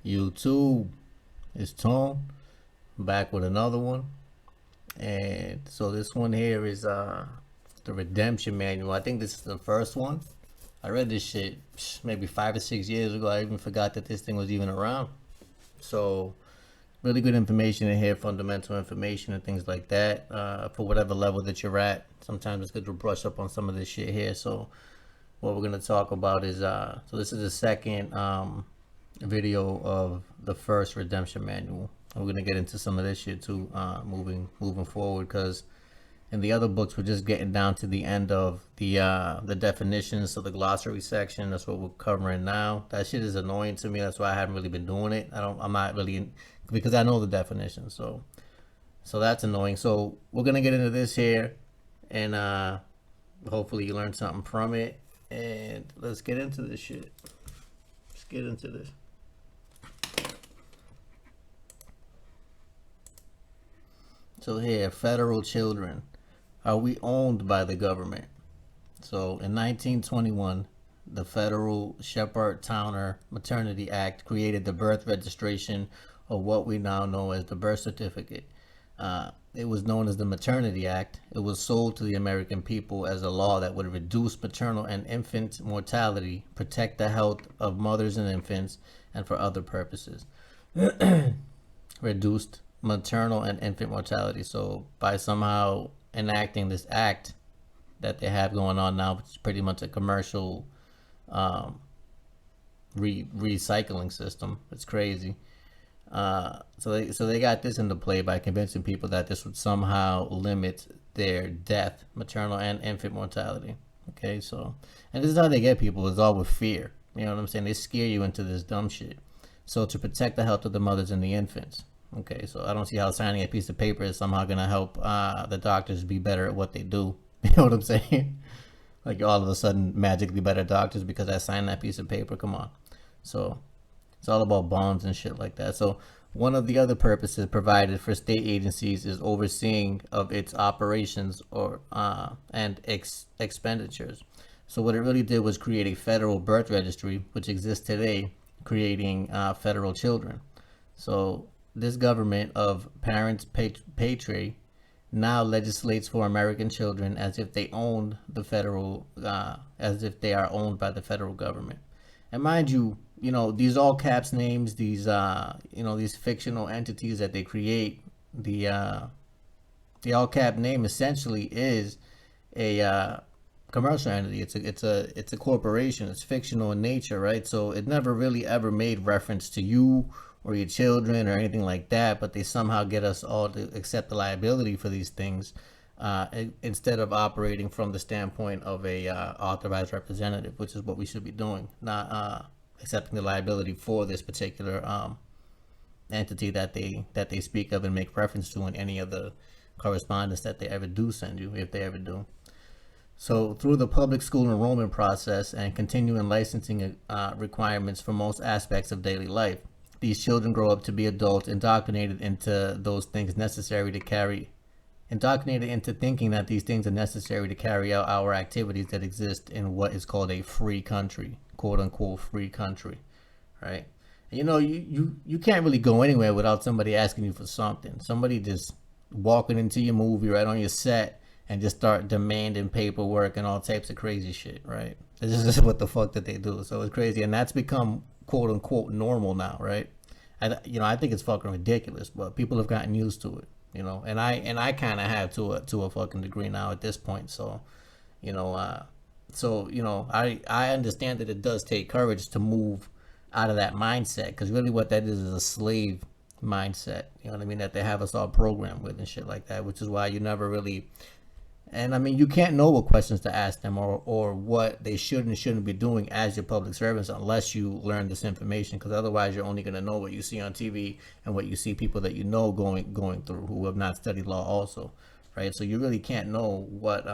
YouTube, it's Tone, back with another one. And so this one here is the Redemption Manual. I think this is the first one. I read this shit maybe 5 or 6 years ago. I even forgot that this thing was even around. So really good information in here, fundamental information and things like that, for whatever level that you're at. Sometimes it's good to brush up on some of this shit here. So what we're gonna talk about is so this is the second video of the first Redemption Manual. We're gonna get into some of this shit too, moving forward, because in the other books we're just getting down to the end of the definitions, so the glossary section. That's what we're covering now. That shit is annoying to me. That's why I haven't really been doing it. I'm not really because I know the definitions. So that's annoying. So we're gonna get into this here, and hopefully you learned something from it. And let's get into this shit. Let's get into this. So here, federal children. Are we owned by the government? So in 1921, the Federal Shepard-Towner Maternity Act created the birth registration, or what we now know as the birth certificate. It was known as the Maternity Act. It was sold to the American people as a law that would reduce maternal and infant mortality, protect the health of mothers and infants, and for other purposes. Reduced maternal and infant mortality. So by somehow enacting this act that they have going on now, which is pretty much a commercial recycling system. It's crazy. So they got this into play by convincing people that this would somehow limit their death, maternal and infant mortality. Okay, so, and this is how they get people, is all with fear. You know what I'm saying? They scare you into this dumb shit. So to protect the health of the mothers and the infants. Okay, so I don't see how signing a piece of paper is somehow gonna help the doctors be better at what they do. You know what I'm saying? Like all of a sudden magically better doctors because I signed that piece of paper. Come on. So it's all about bonds and shit like that. So one of the other purposes provided for state agencies is overseeing of its operations or and expenditures. So what it really did was create a federal birth registry, which exists today, creating federal children. So this government of parents patri now legislates for American children as if they own the federal, as if they are owned by the federal government. And mind you, these all caps names, these these fictional entities that they create, the all cap name essentially is a commercial entity. It's a corporation. It's fictional in nature, right? So it never really ever made reference to you or your children or anything like that, but they somehow get us all to accept the liability for these things, instead of operating from the standpoint of a authorized representative, which is what we should be doing, not accepting the liability for this particular entity that they speak of and make reference to in any of the correspondence that they ever do send you, if they ever do. So through the public school enrollment process and continuing licensing requirements for most aspects of daily life, these children grow up to be adults indoctrinated into those things necessary to carry, indoctrinated into thinking that these things are necessary to carry out our activities that exist in what is called a free country, quote unquote free country, right? And you can't really go anywhere without somebody asking you for something. Somebody just walking into your movie right on your set and just start demanding paperwork and all types of crazy shit, right? This is just what the fuck that they do. So it's crazy, and that's become quote unquote normal now, right? I think it's fucking ridiculous, but people have gotten used to it, and I kind of have to a fucking degree now at this point. So, I understand that it does take courage to move out of that mindset, because really what that is a slave mindset. You know what I mean? That they have us all programmed with and shit like that, which is why you never really. And I mean, you can't know what questions to ask them or what they should and shouldn't be doing as your public servants unless you learn this information, because otherwise you're only going to know what you see on TV and what you see people that going through who have not studied law also, right? So you really can't know what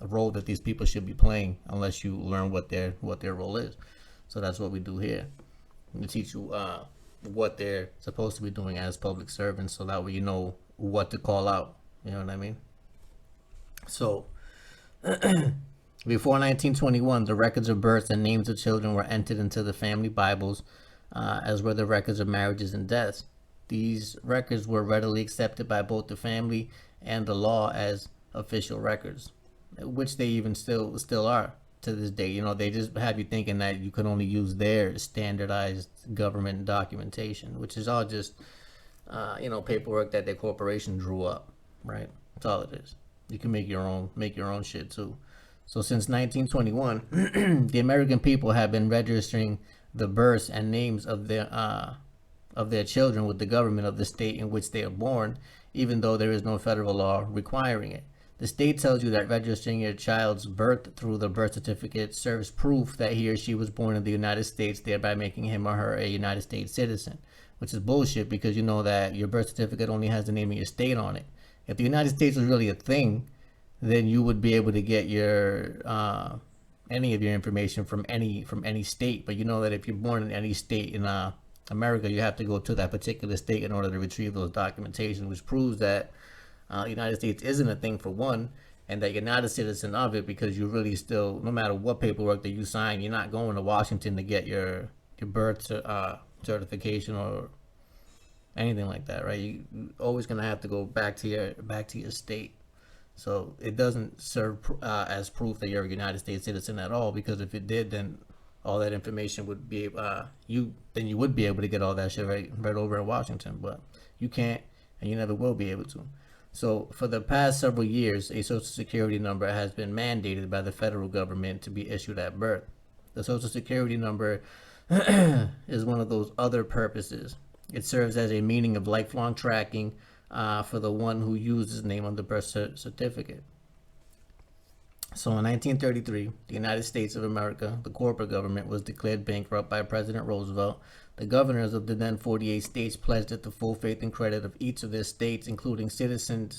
role that these people should be playing unless you learn what their role is. So that's what we do here. We teach you what they're supposed to be doing as public servants, so that way you know what to call out. You know what I mean? So, before 1921, the records of births and names of children were entered into the family Bibles as were the records of marriages and deaths. These records were readily accepted by both the family and the law as official records, which they even still are to this day. You know, they just have you thinking that you can only use their standardized government documentation, which is all just paperwork that their corporation drew up, right? That's all it is. You can make your own shit too. So since 1921, the American people have been registering the births and names of their children with the government of the state in which they are born, even though there is no federal law requiring it. The state tells you that registering your child's birth through the birth certificate serves proof that he or she was born in the United States, thereby making him or her a United States citizen, which is bullshit because you know that your birth certificate only has the name of your state on it. If the United States was really a thing, then you would be able to get your any of your information from any state. But you know that if you're born in any state in America, you have to go to that particular state in order to retrieve those documentation, which proves that the United States isn't a thing for one, and that you're not a citizen of it because you really still, no matter what paperwork that you sign, you're not going to Washington to get your birth certification or anything like that, right? You're always gonna have to go back to your state. So it doesn't serve as proof that you're a United States citizen at all, because if it did, then all that information would be you would be able to get all that shit right over in Washington, but you can't, and you never will be able to. So for the past several years, a social security number has been mandated by the federal government to be issued at birth. The social security number is one of those other purposes. It serves as a meaning of lifelong tracking for the one who uses the name on the birth certificate. So in 1933, the United States of America, the corporate government, was declared bankrupt by President Roosevelt. The governors of the then 48 states pledged it the full faith and credit of each of their states, including citizenry,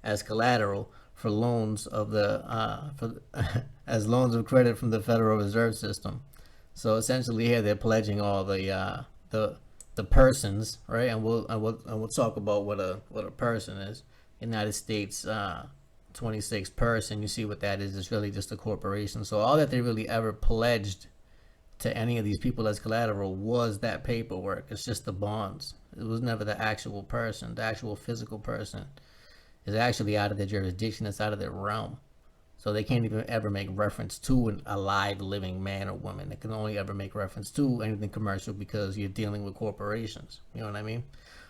as collateral for loans of as loans of credit from the Federal Reserve System. So essentially, here they're pledging all the persons, right? And we'll talk about what a person is. United States 26 person. You see what that is? It's really just a corporation. So all that they really ever pledged to any of these people as collateral was that paperwork. It's just the bonds. It was never the actual person. The actual physical person is actually out of their jurisdiction. It's out of their realm. So they can't even ever make reference to a live living man or woman. They can only ever make reference to anything commercial because you're dealing with corporations. You know what I mean?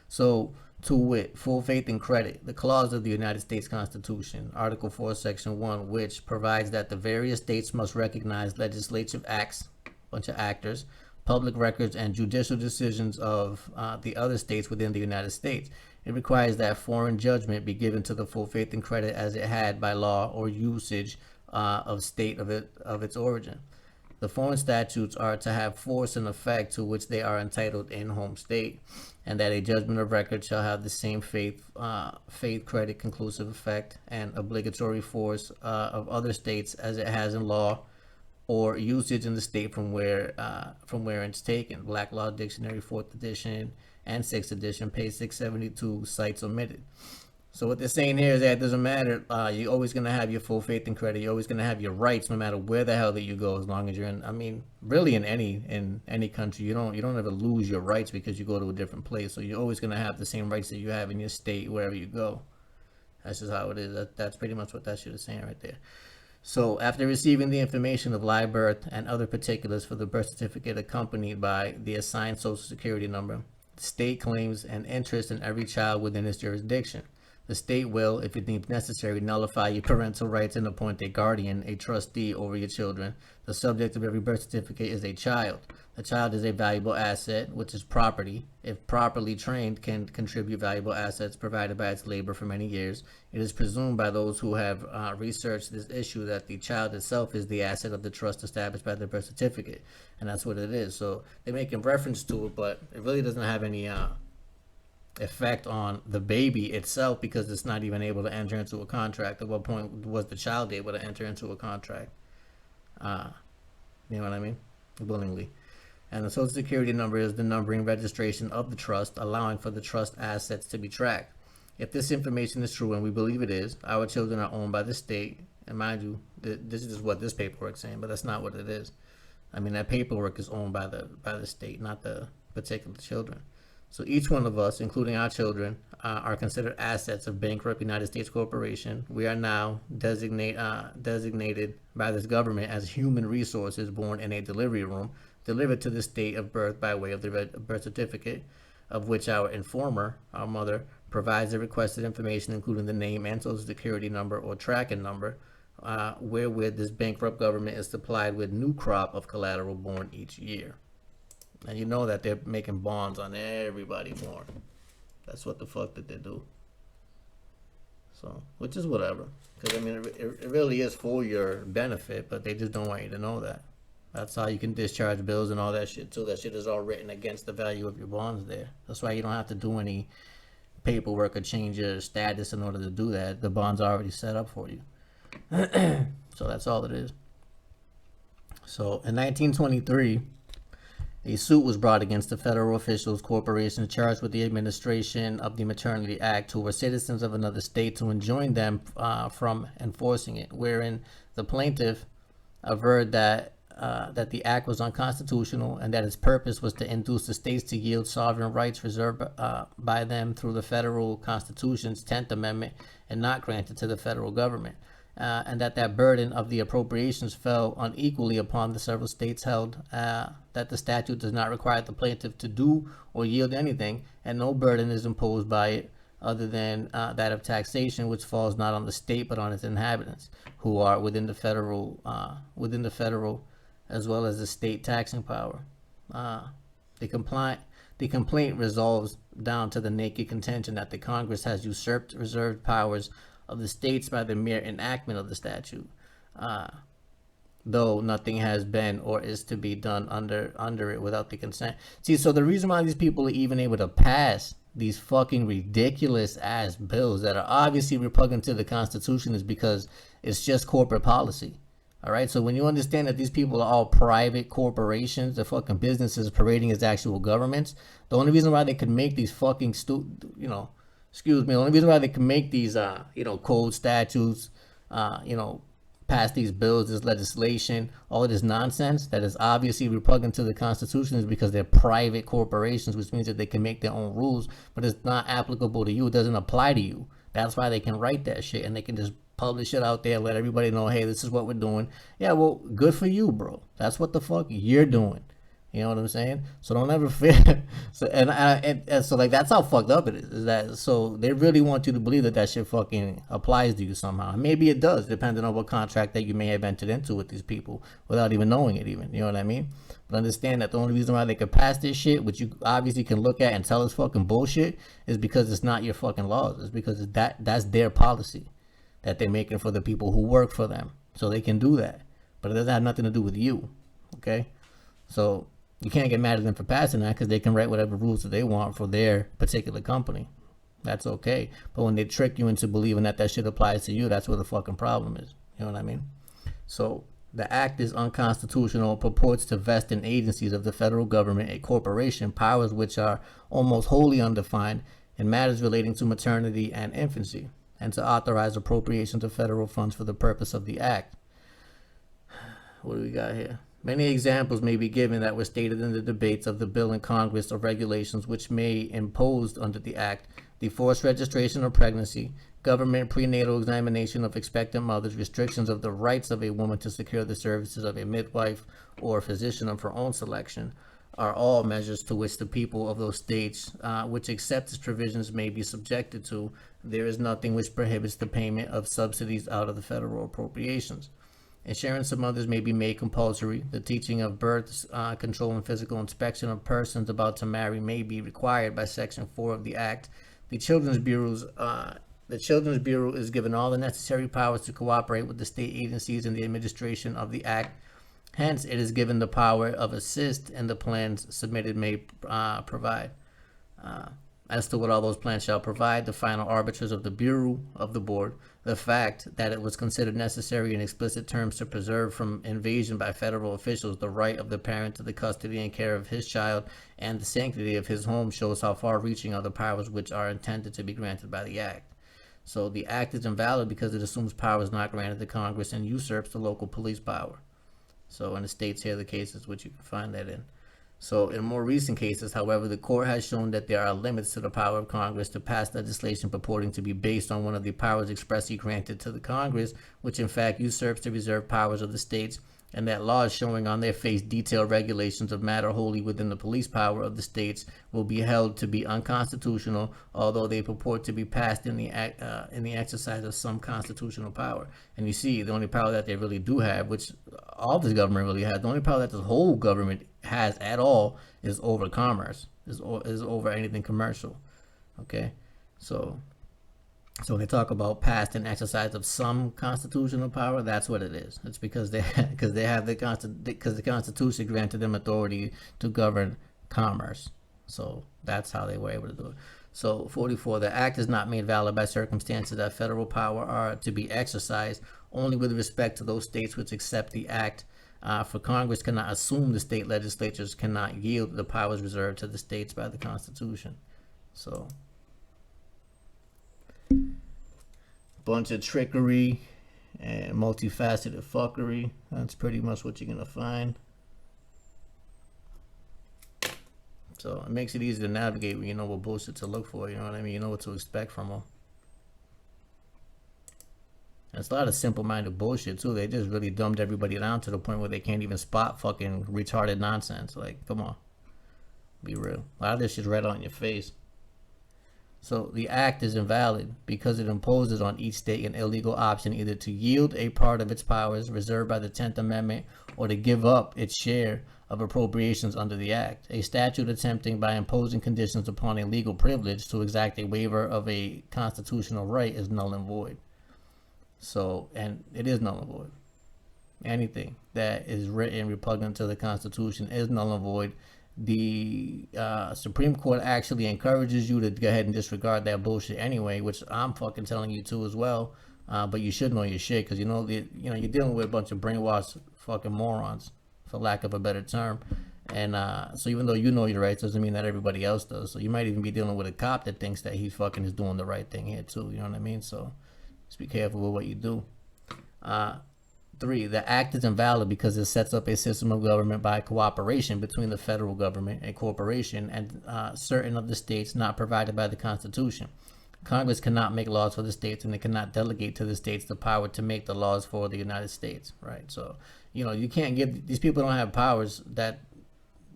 So, to wit, full faith and credit, the clause of the United States Constitution, Article 4, Section 1, which provides that the various states must recognize legislative acts, bunch of actors, public records, and judicial decisions of the other states within the United States. It requires that foreign judgment be given to the full faith and credit as it had by law or usage of state of its origin. The foreign statutes are to have force and effect to which they are entitled in home state, and that a judgment of record shall have the same faith, credit, conclusive effect, and obligatory force of other states as it has in law or usage in the state from where it's taken. Black Law Dictionary, 4th edition and 6th edition, page 672, cites omitted. So what they're saying here is that it doesn't matter. You're always going to have your full faith and credit. You're always going to have your rights no matter where the hell that you go, as long as you're in, I mean, really in any country. You don't ever lose your rights because you go to a different place. So you're always going to have the same rights that you have in your state wherever you go. That's just how it is. That's pretty much what that shit is saying right there. So after receiving the information of live birth and other particulars for the birth certificate accompanied by the assigned social security number, the state claims an interest in every child within its jurisdiction. The state will, if it deems necessary, nullify your parental rights and appoint a guardian, a trustee over your children. The subject of every birth certificate is a child. The child is a valuable asset, which is property. If properly trained, can contribute valuable assets provided by its labor for many years. It is presumed by those who have researched this issue that the child itself is the asset of the trust established by the birth certificate. And that's what it is. So they're making reference to it, but it really doesn't have any effect on the baby itself because it's not even able to enter into a contract. At what point was the child able to enter into a contract? You know what I mean? Willingly. And the social security number is the numbering registration of the trust, allowing for the trust assets to be tracked. If this information is true, and we believe it is, our children are owned by the state. And mind you, this is just what this paperwork is saying, but that's not what it is. I mean, that paperwork is owned by the state, not the particular children. So each one of us, including our children, are considered assets of bankrupt United States corporation. We are now designated by this government as human resources born in a delivery room, delivered to the state of birth by way of the birth certificate, of which our informer, our mother, provides the requested information, including the name and social security number or tracking number, wherewith this bankrupt government is supplied with new crop of collateral born each year. And you know that they're making bonds on everybody born. That's what the fuck that they do. So, which is whatever. Because, I mean, it really is for your benefit, but they just don't want you to know that. That's how you can discharge bills and all that shit, too. That shit is all written against the value of your bonds there. That's why you don't have to do any paperwork or change your status in order to do that. The bond's already set up for you. So that's all it is. So in 1923, a suit was brought against the federal officials, corporations charged with the administration of the Maternity Act, who were citizens of another state, to enjoin them from enforcing it, wherein the plaintiff averred that the act was unconstitutional and that its purpose was to induce the states to yield sovereign rights reserved by them through the federal Constitution's 10th Amendment and not granted to the federal government. And that burden of the appropriations fell unequally upon the several states, held that the statute does not require the plaintiff to do or yield anything, and no burden is imposed by it other than that of taxation, which falls not on the state but on its inhabitants, who are within the federal as well as the state taxing power. The complaint resolves down to the naked contention that the Congress has usurped reserved powers of the states by the mere enactment of the statute, though nothing has been or is to be done under it without the consent. See, so the reason why these people are even able to pass these fucking ridiculous ass bills that are obviously repugnant to the Constitution is because it's just corporate policy. All right, so when you understand that these people are all private corporations, the fucking businesses parading as actual governments, the only reason why they could make these fucking the only reason why they can make these, code statutes, pass these bills, this legislation, all of this nonsense that is obviously repugnant to the Constitution is because they're private corporations, which means that they can make their own rules, but it's not applicable to you. It doesn't apply to you. That's why they can write that shit and they can just publish it out there, let everybody know, hey, this is what we're doing. Yeah, well, good for you, bro. That's what the fuck you're doing. You know what I'm saying? So don't ever fear. So so like that's how fucked up it is that so they really want you to believe that shit fucking applies to you somehow. And maybe it does, depending on what contract that you may have entered into with these people without even knowing it. Even, you know what I mean? But understand that the only reason why they could pass this shit, which you obviously can look at and tell is fucking bullshit, is because it's not your fucking laws. It's because that's their policy that they're making for the people who work for them. So they can do that, but it doesn't have nothing to do with you. Okay, so. You can't get mad at them for passing that because they can write whatever rules that they want for their particular company. That's okay. But when they trick you into believing that shit applies to you, that's where the fucking problem is. You know what I mean? So the act is unconstitutional, purports to vest in agencies of the federal government, a corporation, powers which are almost wholly undefined in matters relating to maternity and infancy, and to authorize appropriations of federal funds for the purpose of the act. What do we got here? Many examples may be given that were stated in the debates of the bill in Congress of regulations which may impose under the act the forced registration of pregnancy, government prenatal examination of expectant mothers, restrictions of the rights of a woman to secure the services of a midwife or physician of her own selection, are all measures to which the people of those states which accept its provisions may be subjected to. There is nothing which prohibits the payment of subsidies out of the federal appropriations. Insurance of mothers may be made compulsory. The teaching of birth control and physical inspection of persons about to marry may be required by Section 4 of the Act. The Children's Bureau is given all the necessary powers to cooperate with the state agencies in the administration of the Act. Hence, it is given the power of assist in the plans submitted may provide. As to what all those plans shall provide, the final arbiters of the Bureau of the Board, the fact that it was considered necessary in explicit terms to preserve from invasion by federal officials the right of the parent to the custody and care of his child and the sanctity of his home shows how far-reaching are the powers which are intended to be granted by the Act. So the Act is invalid because it assumes powers not granted to Congress and usurps the local police power. So in the states here, the cases which you can find that in. So in more recent cases, however, the court has shown that there are limits to the power of Congress to pass legislation purporting to be based on one of the powers expressly granted to the Congress, which in fact usurps the reserved powers of the states, and that laws showing on their face detailed regulations of matter wholly within the police power of the states will be held to be unconstitutional, although they purport to be passed in the exercise of some constitutional power. And you see, the only power that they really do have, which all this government really has, the only power that the whole government has at all is over commerce, is over anything commercial. Okay, so when they talk about past and exercise of some constitutional power, that's what it is. It's because they have the Constitution granted them authority to govern commerce. So that's how they were able to do it. So 44, the act is not made valid by circumstances that federal power are to be exercised only with respect to those states which accept the act. For Congress cannot assume the state legislatures cannot yield the powers reserved to the states by the Constitution. So bunch of trickery and multifaceted fuckery. That's pretty much what you're gonna find. So it makes it easy to navigate when you know what bullshit to look for. You know what I mean? You know what to expect from them. And it's a lot of simple-minded bullshit too. They just really dumbed everybody down to the point where they can't even spot fucking retarded nonsense. Like, come on, be real. A lot of this shit's right on your face. So the act is invalid because it imposes on each state an illegal option either to yield a part of its powers reserved by the 10th Amendment or to give up its share of appropriations under the act. A statute attempting by imposing conditions upon a legal privilege to exact a waiver of a constitutional right is null and void. So, and it is null and void. Anything that is written repugnant to the Constitution is null and void. The Supreme Court actually encourages you to go ahead and disregard that bullshit anyway, which I'm fucking telling you to as well. But you should know your shit because you're dealing with a bunch of brainwashed fucking morons, for lack of a better term. And so even though you know your rights, doesn't mean that everybody else does. So you might even be dealing with a cop that thinks that he fucking is doing the right thing here too. You know what I mean? So just be careful with what you do. 3, the act is invalid because it sets up a system of government by cooperation between the federal government, a corporation, and certain of the states not provided by the Constitution. Congress cannot make laws for the states, and it cannot delegate to the states the power to make the laws for the United States, right? So, you can't give, these people don't have powers that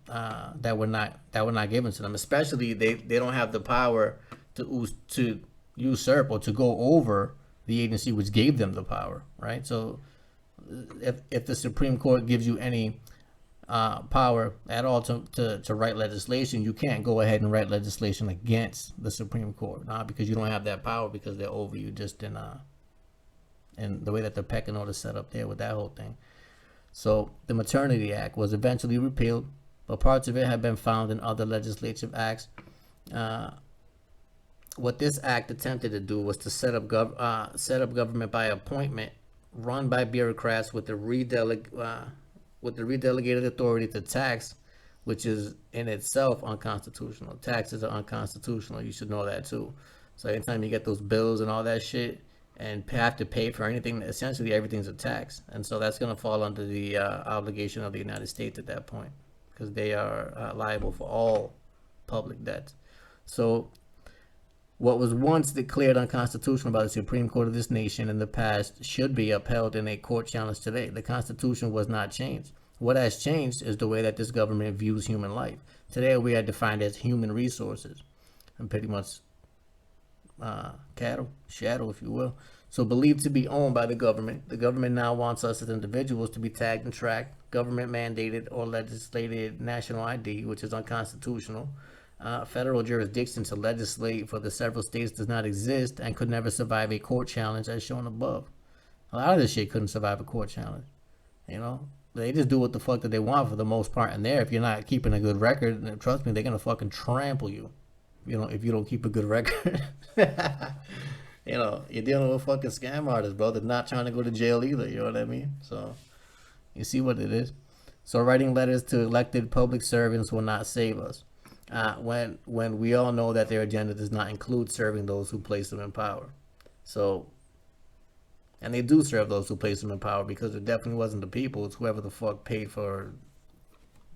were not given to them. Especially they don't have the power to usurp or to go over the agency which gave them the power, right? So if the Supreme Court gives you any power at all to write legislation, you can't go ahead and write legislation against the Supreme Court, because you don't have that power because they're over you just in the way that the pecking order is set up there with that whole thing. So the Maternity Act was eventually repealed, but parts of it have been found in other legislative acts. What this act attempted to do was to set up government by appointment, run by bureaucrats with the redelegated authority to tax, which is in itself unconstitutional. Taxes are unconstitutional. You should know that too. So anytime you get those bills and all that shit and have to pay for anything, essentially everything's a tax. And so that's going to fall under the obligation of the United States at that point, because they are liable for all public debts. So what was once declared unconstitutional by the Supreme Court of this nation in the past should be upheld in a court challenge today. The Constitution was not changed. What has changed is the way that this government views human life. Today we are defined as human resources and pretty much cattle, shadow, if you will. So believed to be owned by the government now wants us as individuals to be tagged and tracked, government mandated or legislated national ID, which is unconstitutional. Federal jurisdiction to legislate for the several states does not exist and could never survive a court challenge as shown above. A lot of this shit couldn't survive a court challenge. They just do what the fuck that they want for the most part in there. If you're not keeping a good record, trust me, they're gonna fucking trample you. If you don't keep a good record. You're dealing with fucking scam artists, bro. They're not trying to go to jail either, you know what I mean? So you see what it is. So writing letters to elected public servants will not save us. When we all know that their agenda does not include serving those who place them in power. So And they do serve those who place them in power, because it definitely wasn't the people. It's whoever the fuck paid for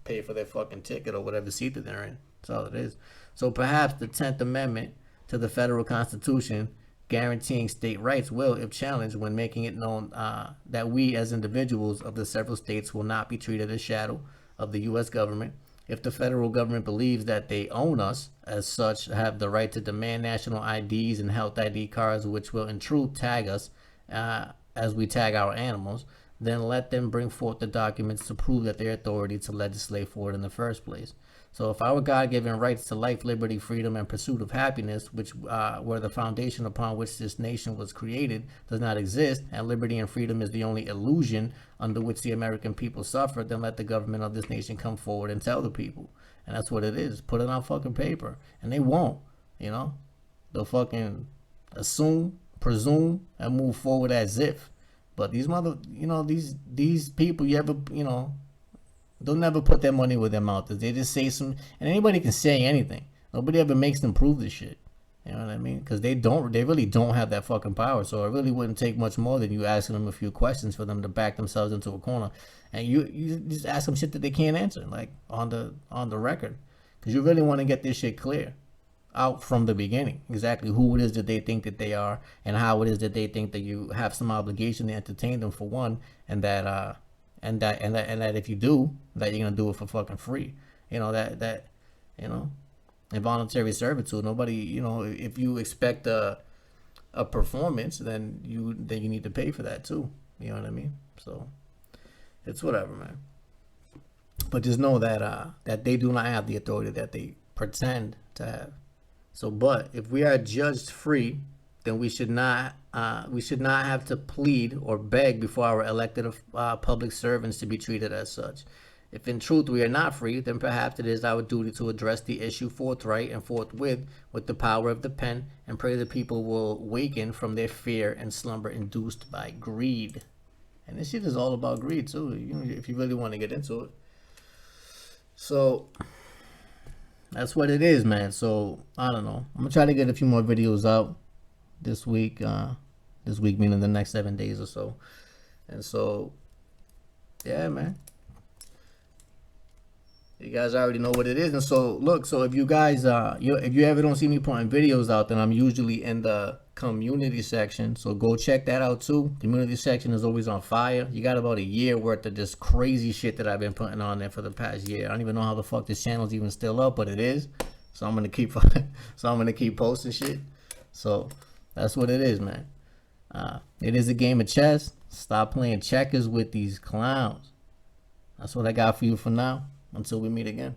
their fucking ticket or whatever seat that they're in. That's all it is. So perhaps the 10th Amendment to the federal constitution guaranteeing state rights will, if challenged, when making it known that we as individuals of the several states will not be treated as shadow of the U.S. government. If the federal government believes that they own us, as such, have the right to demand national IDs and health ID cards, which will in truth tag us as we tag our animals, then let them bring forth the documents to prove that their authority to legislate for it in the first place. So if our God-given rights to life, liberty, freedom, and pursuit of happiness, which were the foundation upon which this nation was created, does not exist, and liberty and freedom is the only illusion under which the American people suffer, then let the government of this nation come forward and tell the people. And that's what it is. Put it on fucking paper. And they won't, you know? They'll fucking assume, presume, and move forward as if. But these these people, they'll never put their money where their mouth is. They just say some, and anybody can say anything. Nobody ever makes them prove this shit. You know what I mean? Because they really don't have that fucking power. So it really wouldn't take much more than you asking them a few questions for them to back themselves into a corner. And you just ask them shit that they can't answer, like on the record, because you really want to get this shit clear out from the beginning, exactly who it is that they think that they are, and how it is that they think that you have some obligation to entertain them, for one, and that if you do, that you're gonna do it for fucking free. Involuntary servitude. Nobody, if you expect a performance, then you need to pay for that too. You know what I mean? So it's whatever, man. But just know that they do not have the authority that they pretend to have. So, but if we are judged free, then we should not have to plead or beg before our elected public servants to be treated as such. If in truth we are not free, then perhaps it is our duty to address the issue forthright and forthwith with the power of the pen, and pray the people will waken from their fear and slumber induced by greed. And this shit is all about greed too, if you really want to get into it. So that's what it is, man. So I don't know. I'm gonna try to get a few more videos out this week. This week meaning the next 7 days or so. And so, yeah, man. You guys already know what it is. And so, look. So if you guys, if you ever don't see me putting videos out, then I'm usually in the community section. So go check that out too. Community section is always on fire. You got about a year worth of just crazy shit that I've been putting on there for the past year. I don't even know how the fuck this channel's even still up, but it is. So I'm gonna keep posting shit. So that's what it is, man. It is a game of chess. Stop playing checkers with these clowns. That's what I got for you for now. Until we meet again.